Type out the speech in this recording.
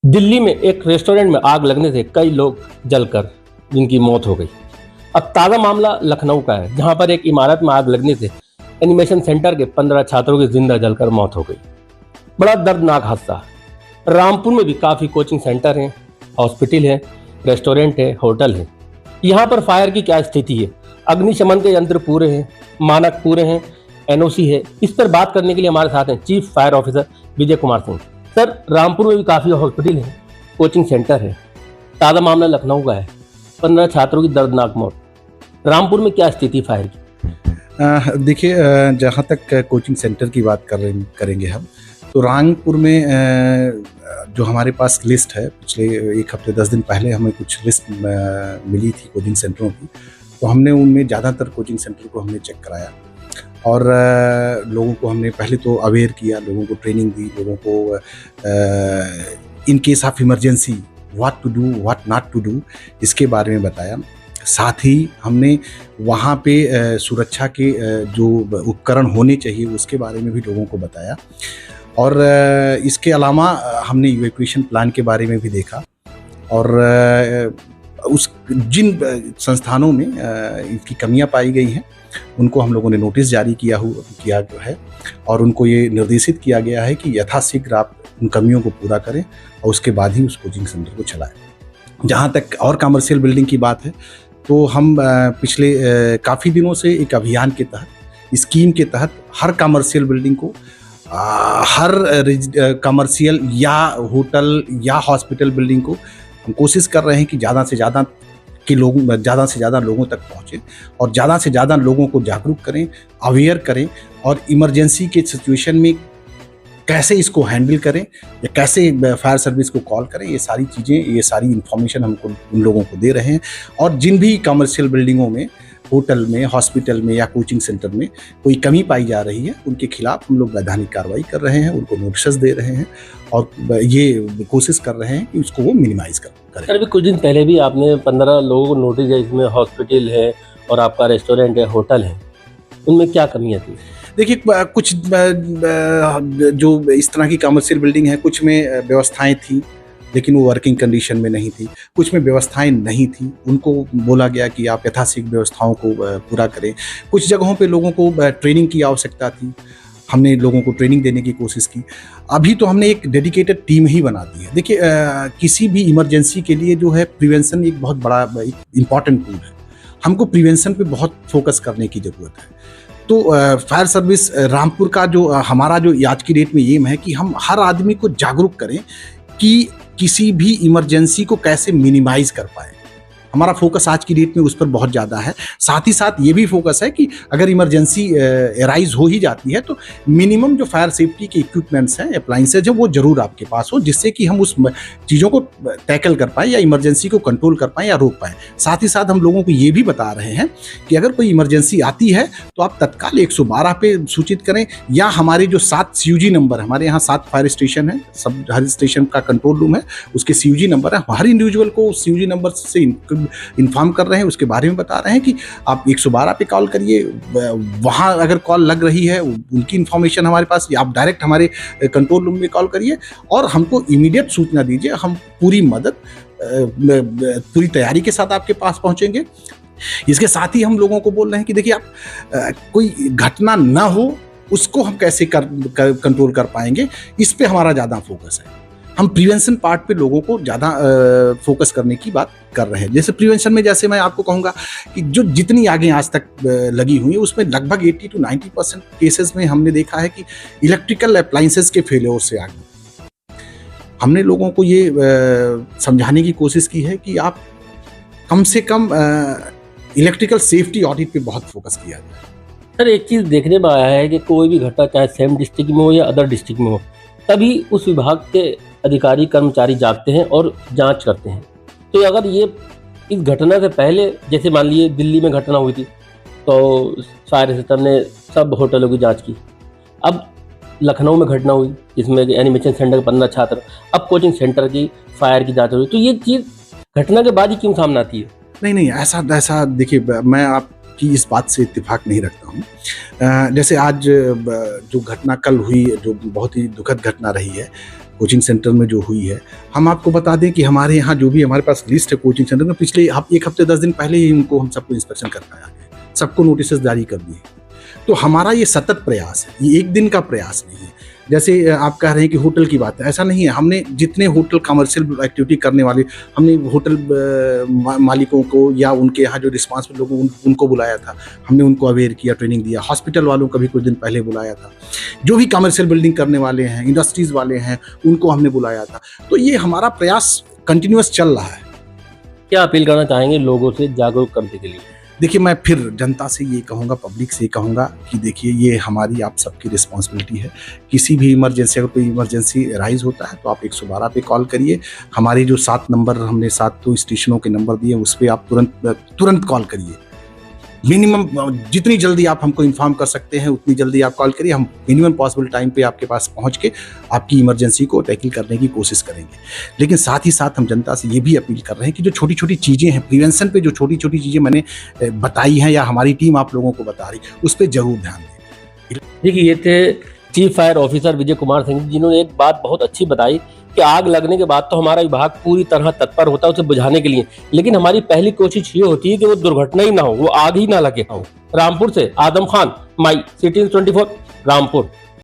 दिल्ली में एक रेस्टोरेंट में आग लगने से कई लोग जलकर जिनकी मौत हो गई। अब ताज़ा मामला लखनऊ का है, जहां पर एक इमारत में आग लगने से एनिमेशन सेंटर के 15 छात्रों की जिंदा जलकर मौत हो गई। बड़ा दर्दनाक हादसा। रामपुर में भी काफ़ी कोचिंग सेंटर हैं, हॉस्पिटल है, रेस्टोरेंट है, होटल है। यहाँ पर फायर की क्या स्थिति है? अग्निशमन के यंत्र पूरे हैं, मानक पूरे हैं, एनओसी है? इस पर बात करने के लिए हमारे साथ हैं chief fire officer Vijay Kumar Singh. Sir, Rampur में भी काफ़ी हॉस्पिटल है, कोचिंग सेंटर है। ताज़ा मामला लखनऊ का है, 15 छात्रों की दर्दनाक मौत। रामपुर में क्या स्थिति फायर की? देखिए, जहाँ तक कोचिंग सेंटर की बात करेंगे हम, तो रामपुर में जो हमारे पास लिस्ट है, पिछले एक हफ्ते 10 दिन पहले हमें कुछ लिस्ट मिली थी कोचिंग सेंटरों की। तो हमने उनमें ज़्यादातर कोचिंग सेंटर को हमने चेक कराया और लोगों को हमने पहले तो अवेयर किया, लोगों को ट्रेनिंग दी, लोगों को in case of emergency what to do what not to do इसके बारे में बताया। साथ ही हमने वहाँ पे सुरक्षा के जो उपकरण होने चाहिए उसके बारे में भी लोगों को बताया और इसके अलावा हमने इवैक्यूएशन प्लान के बारे में भी देखा और उस जिन संस्थानों में इनकी कमियां पाई गई हैं उनको हम लोगों ने नोटिस जारी किया है और उनको ये निर्देशित किया गया है कि यथाशीघ्र आप उन कमियों को पूरा करें और उसके बाद ही उस कोचिंग सेंटर को चलाएं। जहाँ तक और कमर्शियल बिल्डिंग की बात है, तो हम पिछले काफ़ी दिनों से एक अभियान के तहत, स्कीम के तहत हर कमर्शियल बिल्डिंग को, हर कमर्शियल या होटल या हॉस्पिटल बिल्डिंग को हम कोशिश कर रहे हैं कि ज़्यादा से ज़्यादा लोगों तक पहुँचें और ज़्यादा से ज़्यादा लोगों को जागरूक करें, अवेयर करें और इमरजेंसी के सिचुएशन में कैसे इसको हैंडल करें या कैसे फायर सर्विस को कॉल करें, ये सारी चीज़ें, ये सारी इन्फॉर्मेशन हमको उन लोगों को दे रहे हैं। और जिन भी कमर्शियल बिल्डिंगों में, होटल में, हॉस्पिटल में या कोचिंग सेंटर में कोई कमी पाई जा रही है, उनके खिलाफ हम लोग वैधानिक कार्रवाई कर रहे हैं, उनको नोटिस दे रहे हैं और ये कोशिश कर रहे हैं कि उसको वो मिनिमाइज करें। सर, अभी कुछ दिन पहले भी आपने 15 लोगों को नोटिस दिया, इसमें हॉस्पिटल है और आपका रेस्टोरेंट है, होटल है, उनमें क्या कमियाँ थी? देखिए, कुछ जो इस तरह की कमर्शियल बिल्डिंग है, कुछ में व्यवस्थाएं थी लेकिन वो वर्किंग कंडीशन में नहीं थी, कुछ में व्यवस्थाएं नहीं थी, उनको बोला गया कि आप यथाशीघ्र व्यवस्थाओं को पूरा करें। कुछ जगहों पे लोगों को ट्रेनिंग की आवश्यकता थी, हमने लोगों को ट्रेनिंग देने की कोशिश की। अभी तो हमने एक डेडिकेटेड टीम ही बना दी है। देखिए, किसी भी इमरजेंसी के लिए जो है प्रिवेंशन एक बहुत बड़ा इम्पॉर्टेंट टूल है। हमको प्रिवेंशन पे बहुत फोकस करने की ज़रूरत है। तो फायर सर्विस रामपुर का जो हमारा जो आज की डेट में एम है कि हम हर आदमी को जागरूक करें कि किसी भी इमरजेंसी को कैसे मिनिमाइज कर पाए। हमारा फोकस आज की डेट में उस पर बहुत ज़्यादा है। साथ ही साथ ये भी फोकस है कि अगर इमरजेंसी अराइज हो ही जाती है तो मिनिमम जो फायर सेफ्टी के इक्विपमेंट्स हैं, अप्लाइंसेज हैं, वो ज़रूर आपके पास हो, जिससे कि हम उस चीज़ों को टैकल कर पाएँ या इमरजेंसी को कंट्रोल कर पाएँ या रोक पाएँ। साथ ही साथ हम लोगों को ये भी बता रहे हैं कि अगर कोई इमरजेंसी आती है तो आप तत्काल 112 पे सूचित करें या हमारे जो 7 CUG नंबर, हमारे यहाँ 7 फायर स्टेशन है, सब हर स्टेशन का कंट्रोल रूम है, उसके CUG नंबर है। हर इंडिविजुअल को उस CUG नंबर से इन्फॉर्म कर रहे हैं, उसके बारे में बता रहे हैं कि आप 112 पे कॉल करिए, वहाँ अगर कॉल लग रही है उनकी इन्फॉर्मेशन हमारे पास, या आप डायरेक्ट हमारे कंट्रोल रूम में कॉल करिए और हमको इमीडिएट सूचना दीजिए। हम पूरी मदद, पूरी तैयारी के साथ आपके पास पहुँचेंगे। इसके साथ ही हम लोगों को बोल रहे हैं कि देखिए, आप कोई घटना ना हो उसको हम कैसे कंट्रोल कर पाएंगे, इस पे हमारा ज़्यादा फोकस है। हम प्रिवेंशन पार्ट पे लोगों को ज़्यादा फोकस करने की बात कर रहे हैं। जैसे प्रिवेंशन में, जैसे मैं आपको कहूँगा कि जो जितनी आगे आज तक लगी हुई है उसमें लगभग 80 to 90% केसेस में हमने देखा है कि इलेक्ट्रिकल अप्लाइंसेस के फेलियर से आगे। हमने लोगों को ये समझाने की कोशिश की है कि आप कम से कम इलेक्ट्रिकल सेफ्टी ऑडिट पे बहुत फोकस किया जाए। सर, एक चीज़ देखने में आया है कि कोई भी घटना चाहे सेम डिस्ट्रिक्ट में हो या अदर डिस्ट्रिक्ट में हो, तभी उस विभाग के अधिकारी कर्मचारी जागते हैं और जांच करते हैं। तो अगर ये इस घटना से पहले, जैसे मान लीजिए दिल्ली में घटना हुई थी तो फायर सिस्टम ने सब होटलों की जांच की। अब लखनऊ में घटना हुई जिसमें एनिमेशन सेंटर के 15 छात्र, अब कोचिंग सेंटर की फायर की जांच हुई। तो ये चीज़ घटना के बाद ही क्यों सामने आती है? नहीं, ऐसा देखिए, मैं आपकी इस बात से इत्तेफाक नहीं रखता हूँ। जैसे आज जो घटना कल हुई, जो बहुत ही दुखद घटना रही है, कोचिंग सेंटर में जो हुई है, हम आपको बता दें कि हमारे यहाँ जो भी हमारे पास लिस्ट है कोचिंग सेंटर में, पिछले एक हफ्ते 10 दिन पहले ही उनको हम सबको इंस्पेक्शन कर पाया, सबको नोटिस जारी कर दिए। तो हमारा ये सतत प्रयास है, ये एक दिन का प्रयास नहीं है। जैसे आप कह रहे हैं कि होटल की बात है, ऐसा नहीं है। हमने जितने होटल कमर्शियल एक्टिविटी करने वाले, हमने होटल मालिकों को या उनके यहाँ जो रिस्पॉन्सिबल लोगों उनको बुलाया था, हमने उनको अवेयर किया, ट्रेनिंग दिया। हॉस्पिटल वालों का भी कुछ दिन पहले बुलाया था। जो भी कमर्शियल बिल्डिंग करने वाले हैं, इंडस्ट्रीज वाले हैं, उनको हमने बुलाया था। तो ये हमारा प्रयास कंटिन्यूअस चल रहा है। क्या अपील करना चाहेंगे लोगों से जागरूक करने के लिए? देखिए, मैं फिर जनता से ये कहूँगा, पब्लिक से ये कहूँगा कि देखिए, ये हमारी आप सबकी रिस्पॉन्सिबिलिटी है। किसी भी इमरजेंसी, अगर कोई इमरजेंसी राइज होता है तो आप 112 पे कॉल करिए। हमारे जो 7 नंबर, हमने 7 तो स्टेशनों के नंबर दिए, उस पर आप तुरंत कॉल करिए। मिनिमम जितनी जल्दी आप हमको इन्फॉर्म कर सकते हैं उतनी जल्दी आप कॉल करिए। हम मिनिमम पॉसिबल टाइम पे आपके पास पहुंच के आपकी इमरजेंसी को टैकल करने की कोशिश करेंगे। लेकिन साथ ही साथ हम जनता से ये भी अपील कर रहे हैं कि जो छोटी छोटी चीज़ें हैं, प्रिवेंशन पे जो छोटी छोटी चीज़ें मैंने बताई हैं या हमारी टीम आप लोगों को बता रही, उस पर जरूर ध्यान दें। देखिए, ये थे chief fire officer Vijay Kumar Singh, जिन्होंने एक बात बहुत अच्छी बताई कि आग लगने के बाद तो हमारा विभाग पूरी तरह तत्पर होता है उसे बुझाने के लिए, लेकिन हमारी पहली कोशिश ये होती है कि वो दुर्घटना ही ना हो, वो आग ही ना लगे हो। रामपुर से आदम खान, माई सिटी 24, रामपुर।